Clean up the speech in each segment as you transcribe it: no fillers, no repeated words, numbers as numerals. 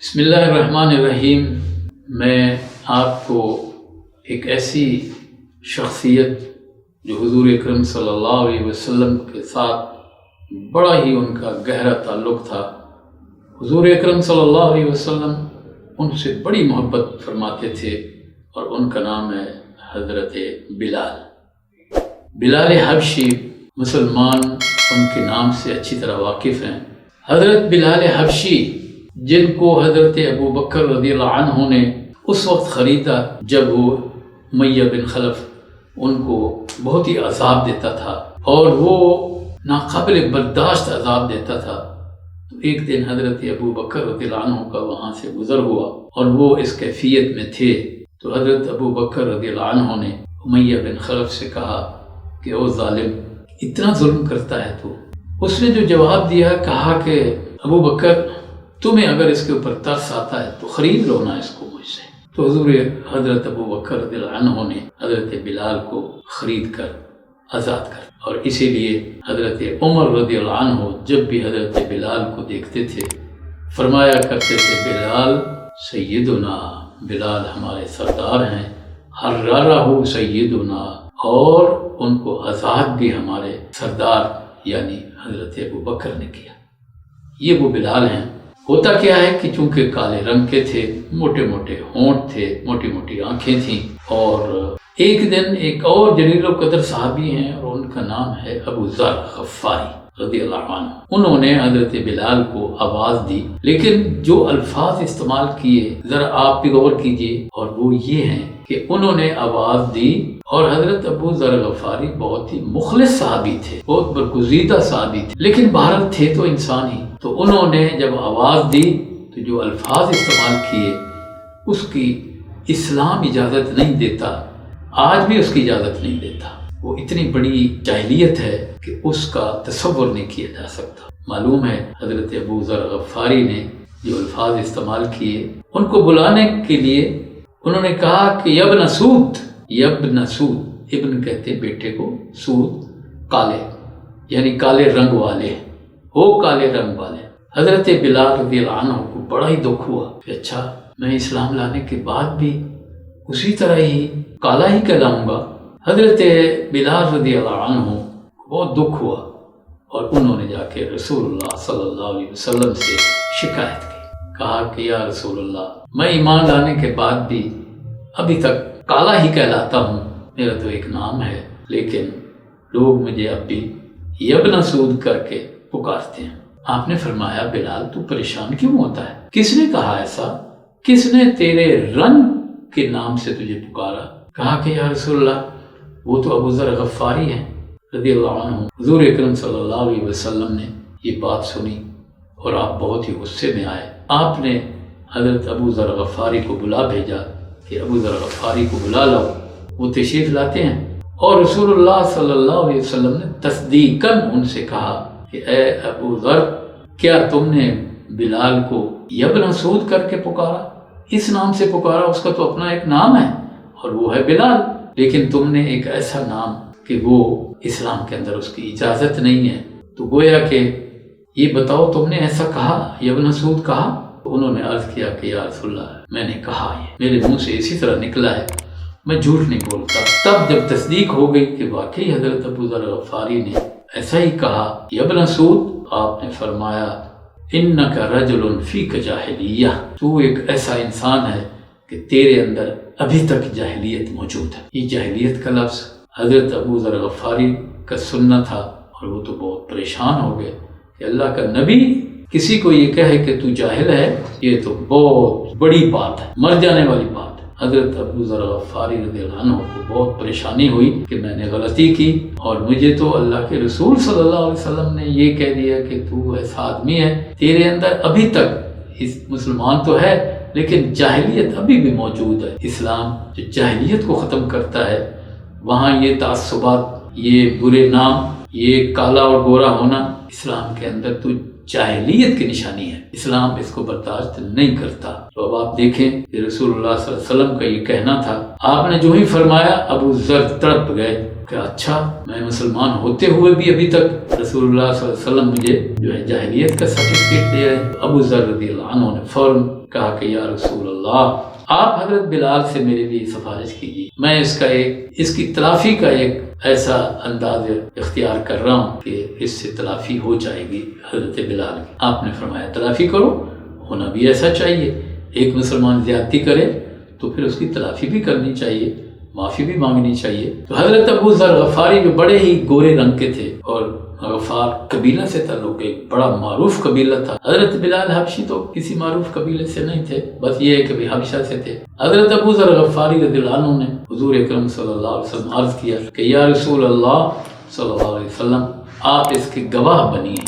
بسم اللہ الرحمن الرحیم۔ میں آپ کو ایک ایسی شخصیت جو حضور اکرم صلی اللہ علیہ وسلم کے ساتھ بڑا ہی ان کا گہرا تعلق تھا۔ حضور اکرم صلی اللہ علیہ وسلم ان سے بڑی محبت فرماتے تھے اور ان کا نام ہے حضرت بلال حبشی۔ مسلمان ان کے نام سے اچھی طرح واقف ہیں۔ حضرت بلال حبشی جن کو حضرت ابو بکر رضی اللہ عنہ نے اس وقت خریدا جب وہ امیہ بن خلف ان کو بہت ہی عذاب دیتا تھا اور وہ ناقابل برداشت عذاب دیتا تھا۔ تو ایک دن حضرت ابو بکر رضی اللہ عنہ کا وہاں سے گزر ہوا اور وہ اس کیفیت میں تھے، تو حضرت ابو بکر رضی اللہ عنہ نے امیہ بن خلف سے کہا کہ او ظالم، اتنا ظلم کرتا ہے تو؟ اس نے جو جواب دیا، کہا کہ ابو بکر، تمہیں اگر اس کے اوپر ترس آتا ہے تو خرید لو نا اس کو مجھ سے۔ تو حضرت ابو بکر رضی اللہ عنہ نے حضرت بلال کو خرید کر آزاد کر، اور اسی لیے حضرت عمر رضی اللہ عنہ جب بھی حضرت بلال کو دیکھتے تھے فرمایا کرتے تھے، بلال سیدنا، بلال ہمارے سردار ہیں، حررہ سیدنا، اور ان کو آزاد بھی ہمارے سردار یعنی حضرت ابو بکر نے کیا۔ یہ وہ بلال ہیں۔ ہوتا کیا ہے کہ چونکہ کالے رنگ کے تھے، موٹے موٹے ہونٹ تھے، موٹی موٹی آنکھیں تھیں، اور ایک دن ایک اور جلیل القدر صحابی ہیں اور ان کا نام ہے ابو ذر غفاری رضی اللہ عنہ۔ انہوں نے حضرت بلال کو آواز دی، لیکن جو الفاظ استعمال کیے ذرا آپ بھی غور کیجئے، اور وہ یہ ہیں کہ انہوں نے آواز دی، اور حضرت ابو ذر غفاری بہت ہی مخلص صحابی تھے، بہت برگزیدہ صحابی تھے، لیکن بہرحال تھے تو انسان ہی۔ تو انہوں نے جب آواز دی تو جو الفاظ استعمال کیے اس کی اسلام اجازت نہیں دیتا، آج بھی اس کی اجازت نہیں دیتا۔ وہ اتنی بڑی جاہلیت ہے کہ اس کا تصور نہیں کیا جا سکتا۔ معلوم ہے حضرت ابو ذر غفاری نے جو الفاظ استعمال کیے، ان کو بلانے کے لیے انہوں نے کہا کہ یبن سود، یبن سود، ابن کہتے بیٹے کو، سود کالے، یعنی کالے رنگ والے، وہ کالے رنگ والے۔ حضرت بلال رضی اللہ عنہ کو بڑا ہی دکھ ہوا کہ اچھا، میں اسلام لانے کے بعد بھی اسی طرح ہی کالا ہی کہلاؤں گا۔ حضرت بلال رضی اللہ عنہ کو بہت دکھ ہوا اور انہوں نے جا کے رسول اللہ صلی اللہ علیہ وسلم سے شکایت کی، کہا کہ یا رسول اللہ، میں ایمان لانے کے بعد بھی ابھی تک کالا ہی کہلاتا ہوں، میرا تو ایک نام ہے، لیکن لوگ مجھے اب بھی یبن سود کر کے پکارتے ہیں۔ آپ نے فرمایا، بلال تو پریشان کیوں ہوتا ہے؟ کس نے کہا ایسا؟ کس نے تیرے رنگ کے نام سے تجھے پکارا؟ کہا کہ یا رسول اللہ، وہ تو ابو ذر غفاری ہیں رضی اللہ عنہ۔ حضور اکرم صلی اللہ علیہ وسلم نے یہ بات سنی اور آپ بہت ہی غصے میں آئے۔ آپ نے حضرت ابو ذر غفاری کو بلا بھیجا کہ ابو ذر غفاری کو بلا لاؤ۔ وہ تشریف لاتے ہیں اور رسول اللہ صلی اللہ علیہ وسلم نے تصدیقاً ان سے کہا کہ اے ابو ذر، کیا تم نے بلال کو یبن سود کر کے پکارا؟ اس نام سے پکارا، اس کا تو اپنا ایک نام ہے اور وہ ہے بلال، لیکن تم نے ایک ایسا نام کہ وہ اسلام کے اندر اس کی اجازت نہیں ہے۔ تو گویا کہ یہ بتاؤ، تم نے ایسا کہا، یبن سود کہا؟ تو انہوں نے عرض کیا کہ یا رسول اللہ، میں نے کہا، یہ میرے منہ سے اسی طرح نکلا ہے، میں جھوٹ نہیں بولتا۔ تب جب تصدیق ہو گئی کہ واقعی حضرت ابو ذر غفاری نے ایسا ہی کہا یبن سود، آپ نے فرمایا انک رجل فیک جاہلیہ، تو ایک ایسا انسان ہے کہ تیرے اندر ابھی تک جاہلیت موجود ہے۔ یہ جاہلیت کا لفظ حضرت ابو ذر غفاری کا سننا تھا اور وہ تو بہت پریشان ہو گئے کہ اللہ کا نبی کسی کو یہ کہے کہ تو جاہل ہے، یہ تو بہت بڑی بات ہے، مر جانے والی بات ہے۔ حضرت ابو ذر غفاری رضی اللہ عنہ کو بہت پریشانی ہوئی کہ میں نے غلطی کی اور مجھے تو اللہ کے رسول صلی اللہ علیہ وسلم نے یہ کہہ دیا کہ تو ایسا آدمی ہے، تیرے اندر ابھی تک مسلمان تو ہے لیکن جاہلیت ابھی بھی موجود ہے۔ اسلام جو جاہلیت کو ختم کرتا ہے، وہاں یہ تعصبات، یہ برے نام، یہ کالا اور گورا ہونا اسلام کے اندر تو جاہلیت کی نشانی ہے، اسلام اس کو برداشت نہیں کرتا۔ تو اب آپ دیکھیں کہ رسول اللہ صلی اللہ علیہ وسلم کا یہ کہنا تھا، آپ نے جو ہی فرمایا ابو ذر تڑپ گئے کہ اچھا میں مسلمان ہوتے ہوئے بھی ابھی تک رسول اللہ صلی اللہ علیہ وسلم مجھے جو ہے جاہلیت کا سرٹیفکیٹ دے رہے ہیں۔ ابو ذر رضی اللہ عنہ نے فوراً کہا کہ یا رسول اللہ آپ حضرت بلال سے میرے لیے سفارش کیجیے، میں اس کی تلافی کا ایک ایسا انداز اختیار کر رہا ہوں کہ اس سے تلافی ہو جائے گی حضرت بلال کی۔ آپ نے فرمایا تلافی کرو، ہونا بھی ایسا چاہیے، ایک مسلمان زیادتی کرے تو پھر اس کی تلافی بھی کرنی چاہیے، معافی بھی مانگنی چاہیے۔ تو حضرت ابو ذر غفاری جو بڑے ہی گورے رنگ کے تھے اور غفار قبیلہ سے تعلق ایک بڑا معروف قبیلہ تھا، حضرت بلال حبشی تو کسی معروف قبیلے سے نہیں تھے، بس یہ ہے کہ بھی حبشہ سے تھے۔ حضرت ابو ذر غفاری رضی اللہ عنہ نے حضور اکرم صلی اللہ علیہ وسلم عرض کیا کہ یا رسول اللہ صلی اللہ علیہ وسلم آپ اس کے گواہ بنیے،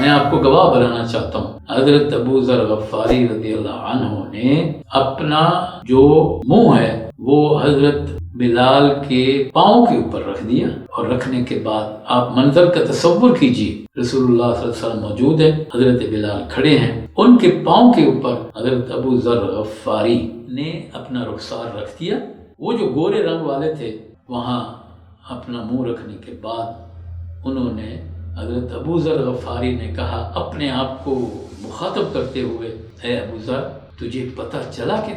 میں آپ کو گواہ بنانا چاہتا ہوں۔ حضرت ابو ذر غفاری رضی اللہ عنہ نے اپنا جو منہ ہے وہ حضرت بلال کے پاؤں کے اوپر رکھ دیا، اور رکھنے کے بعد آپ منظر کا تصور کیجیے، رسول اللہ صلی اللہ علیہ وسلم موجود ہیں، حضرت بلال کھڑے ہیں، ان کے پاؤں کے اوپر حضرت ابو ذر غفاری نے اپنا رخسار رکھ دیا۔ وہ جو گورے رنگ والے تھے وہاں اپنا منہ رکھنے کے بعد انہوں نے حضرت ابو ذر غفاری نے کہا اپنے آپ کو مخاطب کرتے ہوئے، اے ابو ذر تجھے پتہ چلا کہ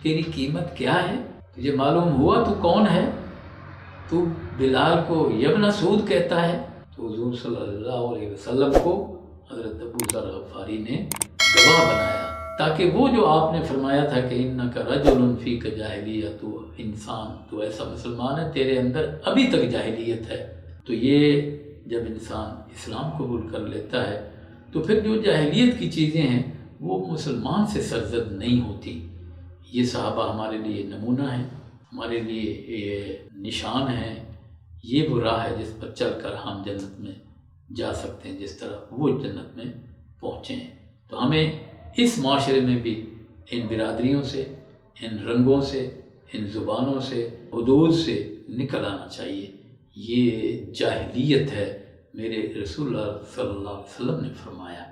تیری قیمت کیا ہے؟ تجھے معلوم ہوا تو کون ہے؟ تو بلال کو یبن سعود کہتا ہے۔ تو حضور صلی اللہ علیہ وسلم کو حضرت ابو ذر غفاری نے گواہ بنایا، تاکہ وہ جو آپ نے فرمایا تھا کہ انک رجل فیک جاہلیت، تو انسان تو ایسا مسلمان ہے تیرے اندر ابھی تک جاہلیت ہے۔ تو یہ جب انسان اسلام قبول کر لیتا ہے تو پھر جو جاہلیت کی چیزیں ہیں وہ مسلمان سے سرزد نہیں ہوتی۔ یہ صحابہ ہمارے لیے نمونہ ہیں، ہمارے لیے یہ نشان ہے، یہ وہ راہ ہے جس پر چل کر ہم جنت میں جا سکتے ہیں، جس طرح وہ جنت میں پہنچے ہیں۔ تو ہمیں اس معاشرے میں بھی ان برادریوں سے، ان رنگوں سے، ان زبانوں سے، حدود سے نکل آنا چاہیے۔ یہ جاہلیت ہے، میرے رسول اللہ صلی اللہ علیہ وسلم نے فرمایا۔